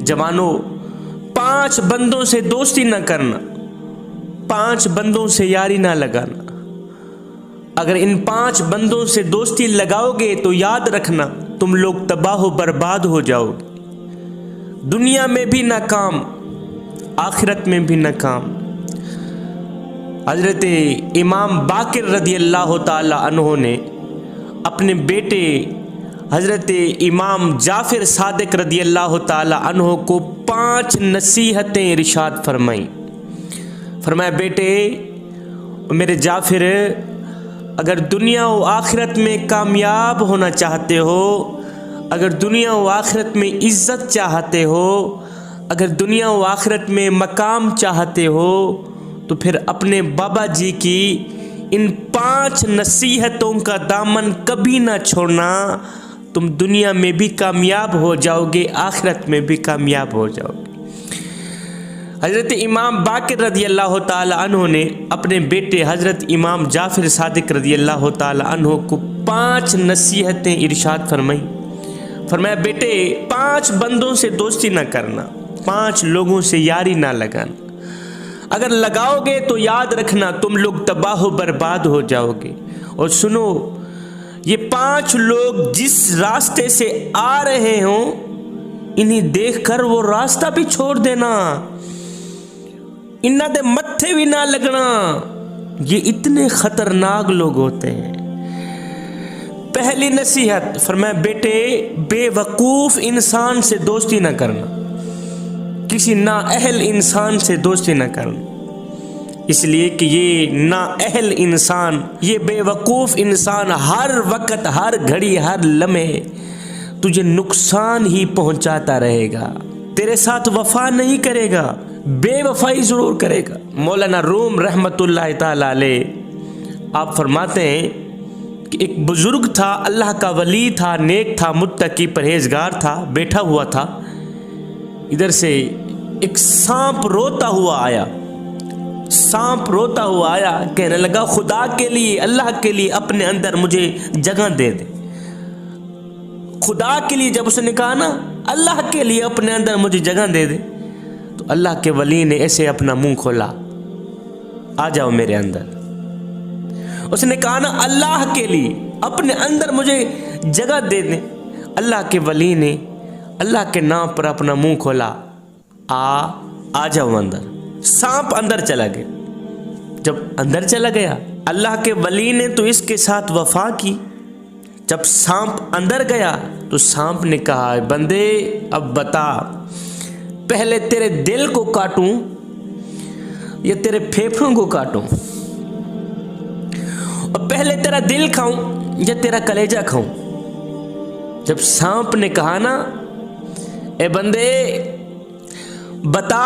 जवानों, 5 बंदों से दोस्ती न करना, 5 बंदों से यारी ना लगाना। अगर इन 5 बंदों से दोस्ती लगाओगे तो याद रखना तुम लोग तबाह बर्बाद हो जाओगे, दुनिया में भी नाकाम, आखिरत में भी नाकाम। हजरत इमाम बाकिर रदी अल्लाह ताला अन्हो ने अपने बेटे हजरत इमाम जाफिर सादिक रदी अल्लाह ताला अन्हो को 5 नसीहतें इरशाद फरमाई। फरमाया, बेटे मेरे जाफिर, अगर दुनिया व आखिरत में कामयाब होना चाहते हो, अगर दुनिया व आखिरत में इज्जत चाहते हो, अगर दुनिया व आखिरत में मकाम चाहते हो, तो फिर अपने बाबा जी की इन 5 नसीहतों का दामन कभी ना छोड़ना। तुम दुनिया में भी कामयाब हो जाओगे, आखिरत में भी कामयाब हो जाओगे। हज़रत इमाम बाकिर रदी अल्लाह ताला अन्हो ने अपने बेटे हज़रत इमाम जाफिर सादिक रदी अल्लाह ताला अन्हो को 5 नसीहतें इरशाद फरमाई। फरमाया, बेटे 5 बंदों से दोस्ती ना करना, 5 लोगों से यारी ना लगाना। अगर लगाओगे तो याद रखना तुम लोग तबाह बर्बाद हो जाओगे। और सुनो, ये 5 लोग जिस रास्ते से आ रहे हों, इन्हें देखकर वो रास्ता भी छोड़ देना, इन्ना दे मत्थे भी ना लगना। ये इतने खतरनाक लोग होते हैं। पहली नसीहत फरमाया, बेटे बेवकूफ़ इंसान से दोस्ती ना करना, किसी नाअहल इंसान से दोस्ती ना करना। इसलिए कि ये नाअहल इंसान, ये बेवकूफ़ इंसान हर वक्त, हर घड़ी, हर लम्हे तुझे नुकसान ही पहुंचाता रहेगा, तेरे साथ वफा नहीं करेगा, बेवफाई ज़रूर करेगा। मौलाना रूम रहमतुल्लाह ताला अलैह आप फरमाते हैं कि एक बुज़ुर्ग था, अल्लाह का वली था, नेक था, मुत्तकी परहेजगार था, बैठा हुआ था। इधर से एक सांप रोता हुआ आया, सांप रोता हुआ आया, कहने लगा, खुदा के लिए, अल्लाह के लिए अपने अंदर मुझे जगह दे दे। खुदा के लिए जब उसने कहा ना, अल्लाह के लिए अपने अंदर मुझे जगह दे दे, तो अल्लाह के वली ने ऐसे अपना मुंह खोला, आ जाओ मेरे अंदर। उसने कहा ना, अल्लाह के लिए अपने अंदर मुझे जगह दे दे। अल्लाह के वली ने अल्लाह के नाम पर अपना मुंह खोला, आ जाओ अंदर। सांप अंदर चला गया। जब अंदर चला गया, अल्लाह के वली ने तो इसके साथ वफा की। जब सांप अंदर गया तो सांप ने कहा, बंदे अब बता, पहले तेरे दिल को काटूं या तेरे फेफड़ों को काटूं, और पहले तेरा दिल खाऊं या तेरा कलेजा खाऊं। जब सांप ने कहा ना, ए बंदे बता,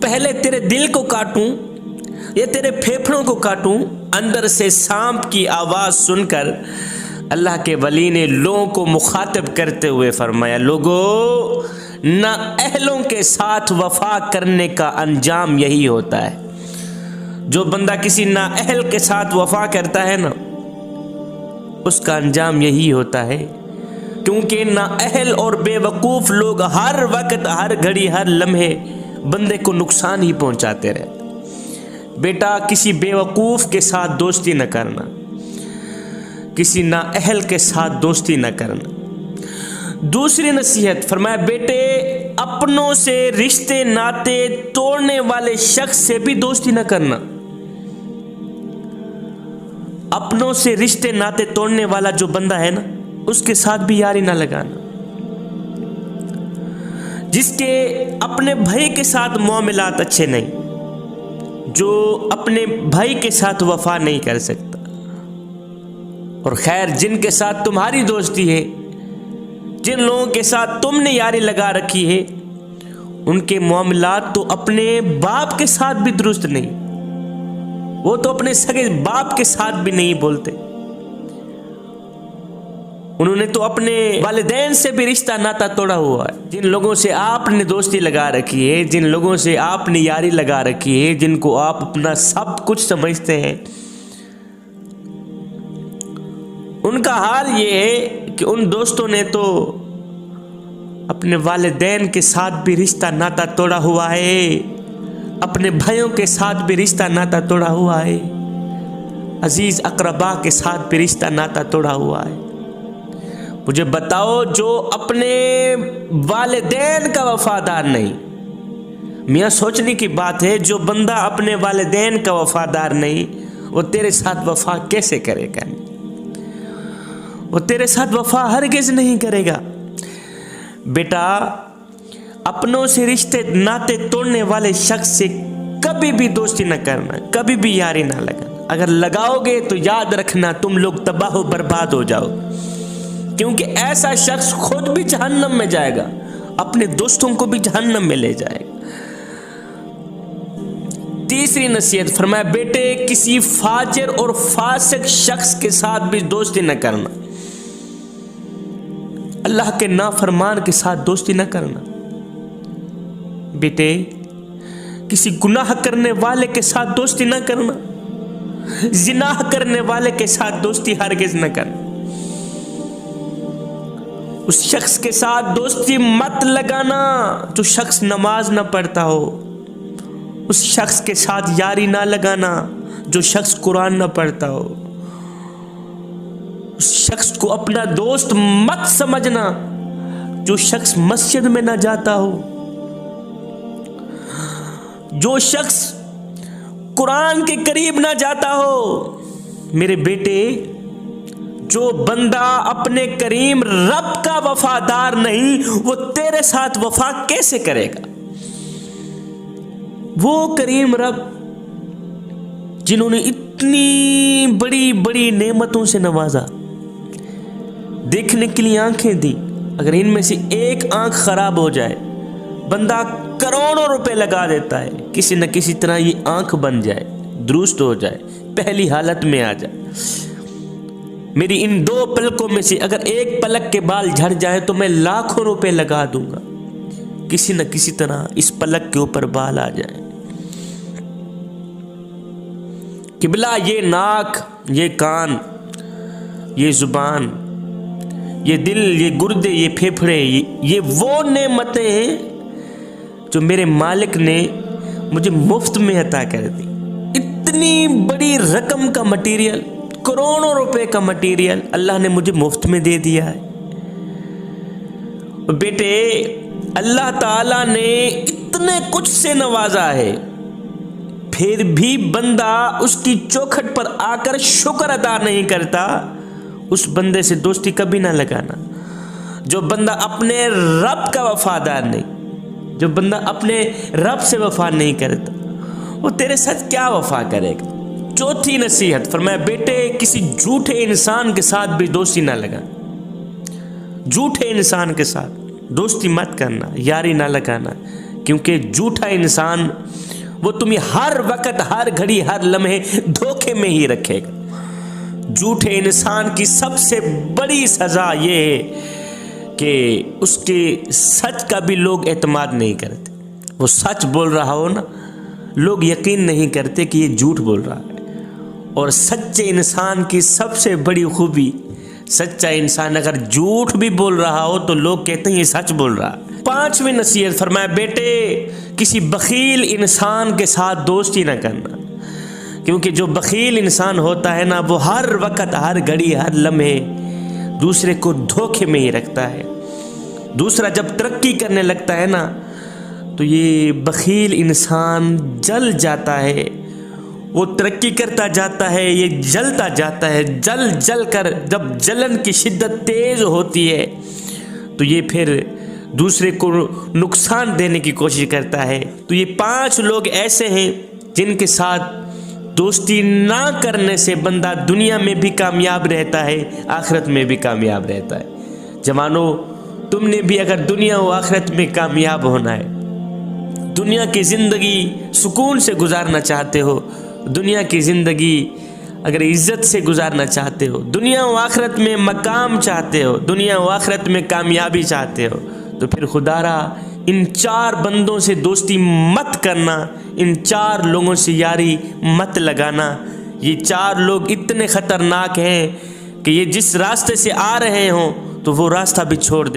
पहले तेरे दिल को काटूं या तेरे फेफड़ों को काटूं, अंदर से सांप की आवाज़ सुनकर अल्लाह के वली ने लोगों को मुखातिब करते हुए फरमाया, लोगों, नाअहलों के साथ वफा करने का अंजाम यही होता है। जो बंदा किसी नाअहल के साथ वफा करता है ना, उसका अंजाम यही होता है। क्योंकि नाअहल और बेवकूफ़ लोग हर वक्त, हर घड़ी, हर लम्हे बंदे को नुकसान ही पहुंचाते रहते। बेटा किसी बेवकूफ़ के साथ दोस्ती न करना, किसी नाअहल के साथ दोस्ती न करना। दूसरी नसीहत फरमाया, बेटे अपनों से रिश्ते नाते तोड़ने वाले शख्स से भी दोस्ती न करना। अपनों से रिश्ते नाते तोड़ने वाला जो बंदा है ना, उसके साथ भी यारी ना लगाना। जिसके अपने भाई के साथ मामलात अच्छे नहीं, जो अपने भाई के साथ वफा नहीं कर सकता, और खैर जिनके साथ तुम्हारी दोस्ती है, जिन लोगों के साथ तुमने यारी लगा रखी है, उनके मामलात तो अपने बाप के साथ भी दुरुस्त नहीं, वो तो अपने सगे बाप के साथ भी नहीं बोलते। उन्होंने तो अपने वालिदैन से भी रिश्ता नाता तोड़ा हुआ है। जिन लोगों से आपने दोस्ती लगा रखी है, जिन लोगों से आपने यारी लगा रखी है, जिनको आप अपना सब कुछ समझते हैं, उनका हाल ये है कि उन दोस्तों ने तो अपने वालिदैन के साथ भी रिश्ता नाता तोड़ा हुआ है, अपने भाइयों के साथ भी रिश्ता नाता तोड़ा हुआ है, अजीज अकरबा के साथ भी रिश्ता नाता तोड़ा हुआ है। मुझे बताओ, जो अपने वालिदैन का वफादार नहीं, मियाँ सोचने की बात है, जो बंदा अपने वालिदैन का वफादार नहीं, वो तेरे साथ वफा कैसे करेगा? वो तेरे साथ वफा हरगिज़ नहीं करेगा। बेटा, अपनों से रिश्ते नाते तोड़ने वाले शख्स से कभी भी दोस्ती न करना, कभी भी यारी ना लगाना। अगर लगाओगे तो याद रखना तुम लोग तबाह बर्बाद हो जाओ, क्योंकि ऐसा शख्स खुद भी जहन्नम में जाएगा, अपने दोस्तों को भी जहन्नम में ले जाएगा। तीसरी नसीहत फरमाया, बेटे किसी फाजिर और फासिक शख्स के साथ भी दोस्ती न करना, अल्लाह के नाफरमान के साथ दोस्ती न करना। बेटे किसी गुनाह करने वाले के साथ दोस्ती न करना, जिनाह करने वाले के साथ दोस्ती हरगिज़ न करना। उस शख्स के साथ दोस्ती मत लगाना जो शख्स नमाज न पढ़ता हो, उस शख्स के साथ यारी ना लगाना जो शख्स कुरान न पढ़ता हो, उस शख्स को अपना दोस्त मत समझना जो शख्स मस्जिद में ना जाता हो, जो शख्स कुरान के करीब ना जाता हो। मेरे बेटे, जो बंदा अपने करीम रब का वफादार नहीं, वो तेरे साथ वफा कैसे करेगा? वो करीम रब जिन्होंने इतनी बड़ी बड़ी नेमतों से नवाजा, देखने के लिए आंखें दी, अगर इनमें से एक आंख खराब हो जाए, बंदा करोड़ों रुपए लगा देता है किसी न किसी तरह ये आंख बन जाए, दुरुस्त हो जाए, पहली हालत में आ जाए। मेरी इन दो पलकों में से अगर एक पलक के बाल झड़ जाए तो मैं लाखों रुपए लगा दूंगा, किसी न किसी तरह इस पलक के ऊपर बाल आ जाए। किबला, ये नाक, ये कान, ये जुबान, ये दिल, ये गुर्दे, ये फेफड़े, ये वो नेमतें हैं जो मेरे मालिक ने मुझे मुफ्त में अता कर दी। इतनी बड़ी रकम का मटीरियल, करोड़ों रुपए का मटीरियल अल्लाह ने मुझे मुफ्त में दे दिया है। बेटे, अल्लाह ताला ने इतने कुछ से नवाजा है, फिर भी बंदा उसकी चौखट पर आकर शुक्र अदा नहीं करता, उस बंदे से दोस्ती कभी ना लगाना। जो बंदा अपने रब का वफादार नहीं, जो बंदा अपने रब से वफा नहीं करता, वो तेरे साथ क्या वफा करेगा? चौथी नसीहत फरमाया, बेटे किसी झूठे इंसान के साथ भी दोस्ती ना लगाना। झूठे इंसान के साथ दोस्ती मत करना, यारी ना लगाना, क्योंकि झूठा इंसान वो तुम्हें हर वक्त, हर घड़ी, हर लम्हे धोखे में ही रखेगा। झूठे इंसान की सबसे बड़ी सजा ये है कि उसके सच का भी लोग एतमाद नहीं करते। वो सच बोल रहा हो ना, लोग यकीन नहीं करते कि ये झूठ बोल रहा है। और सच्चे इंसान की सबसे बड़ी खूबी, सच्चा इंसान अगर झूठ भी बोल रहा हो तो लोग कहते हैं ये सच बोल रहा है। पांचवी नसीहत फरमाया, बेटे किसी बखील इंसान के साथ दोस्ती ना करना, क्योंकि जो बखील इंसान होता है ना, वो हर वक्त, हर घड़ी, हर लम्हे दूसरे को धोखे में ही रखता है। दूसरा जब तरक्की करने लगता है ना, तो ये बखील इंसान जल जाता है। वो तरक्की करता जाता है, ये जलता जाता है, जल जल कर जब जलन की शिद्दत तेज होती है तो ये फिर दूसरे को नुकसान देने की कोशिश करता है। तो ये 5 लोग ऐसे हैं जिनके साथ दोस्ती ना करने से बंदा दुनिया में भी कामयाब रहता है, आखिरत में भी कामयाब रहता है। जवानों, तुमने भी अगर दुनिया और आखिरत में कामयाब होना है, दुनिया की ज़िंदगी सुकून से गुजारना चाहते हो, दुनिया की ज़िंदगी अगर इज़्ज़त से गुजारना चाहते हो, दुनिया और आखिरत में मकाम चाहते हो, दुनिया और आखिरत में कामयाबी चाहते हो, तो फिर खुदारा इन 4 बंदों से दोस्ती मत करना, इन 4 लोगों से यारी मत लगाना। ये 4 लोग इतने ख़तरनाक हैं कि ये जिस रास्ते से आ रहे हों तो वो रास्ता भी छोड़ दे।